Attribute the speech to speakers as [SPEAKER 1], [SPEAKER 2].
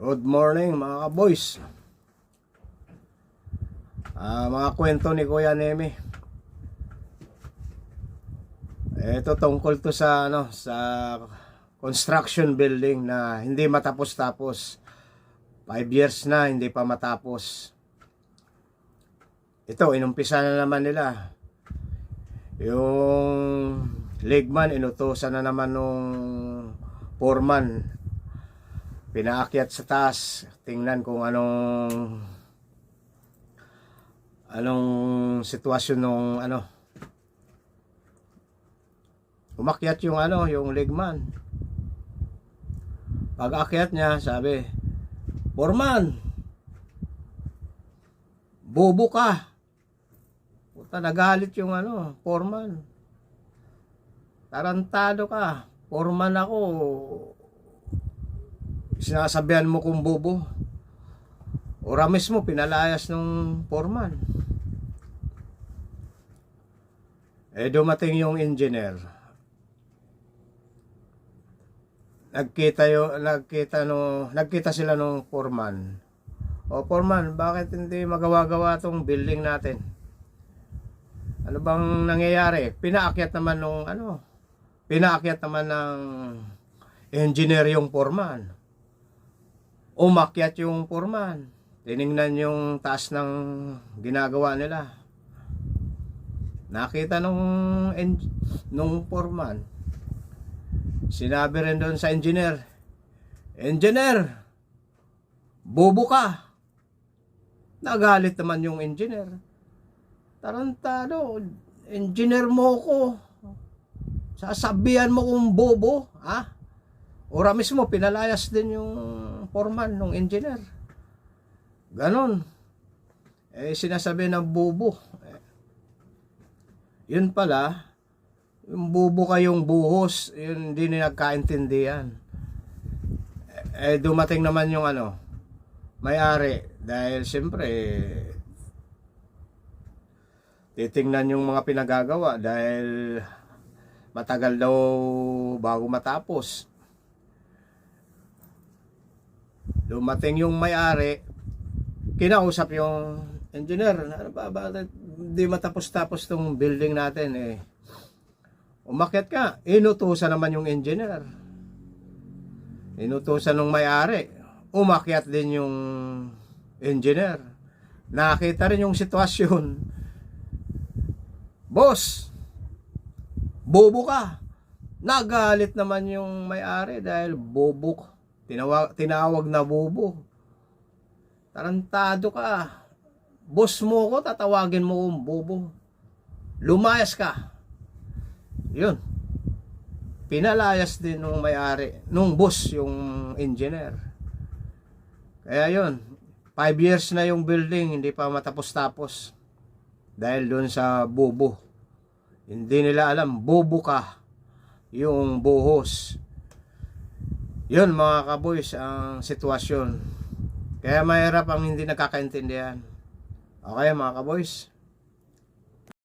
[SPEAKER 1] Good morning mga ka-boys. Mga kwento ni Kuya Nemi. Ito tungkol to sa sa construction building na hindi matapos-tapos. 5 years na hindi pa matapos. Ito inumpisa na naman nila. Yung ligman inutusan na naman nung foreman. Pinaakyat sa taas, tingnan kung anong sitwasyon nung umakyat yung yung ligman. Pag akyat niya, sabi, "Foreman, bobo ka." Puta, nagalit yung foreman. Tarantado ka. Foreman ako. Sinasabihan mo kung bobo. Ora mismo pinalayas ng foreman. Dumating yung engineer. Nagkita sila nung foreman. O foreman, bakit hindi magawa-gawa tong building natin? Ano bang nangyayari? Pinaakyat naman ng engineer yung foreman. Umakyat yung foreman. Tiningnan yung taas ng ginagawa nila. Nakita nung foreman. Sinabi rin doon sa engineer, "Engineer, bobo ka." Nagalit naman yung engineer. "Tarantado, engineer mo ko. Sasabihan mo kung bobo, ha?" Ora mismo pinalayas din yung foreman ng engineer. Ganon. Sinasabi ng bobo. Yun pala, yung bobo kayong buhos, yun hindi na nagkaintindihan. Dumating naman yung may-ari. Dahil siyempre, titingnan yung mga pinagagawa dahil matagal daw bago matapos. Dumating yung may-ari, kinausap yung engineer, "Ano ba, bakit di matapos-tapos tong building natin?" Umakyat ka. Inutusan naman yung engineer. Inutusan ng may-ari. Umakyat din yung engineer. Nakita rin yung sitwasyon. "Boss, bobo ka." Nagalit naman yung may-ari dahil bobo ka. Tinawag na bobo. Tarantado ka. Boss mo ko, tatawagin mo kong bobo. Lumayas ka. Yun. Pinalayas din nung may-ari, nung boss, yung engineer. Kaya yun, 5 years na yung building, hindi pa matapos-tapos. Dahil dun sa bobo. Hindi nila alam, bobo ka. Yung buhos. Yun mga kaboys ang sitwasyon. Kaya mahirap ang hindi nakakaintindihan. Okay mga kaboys.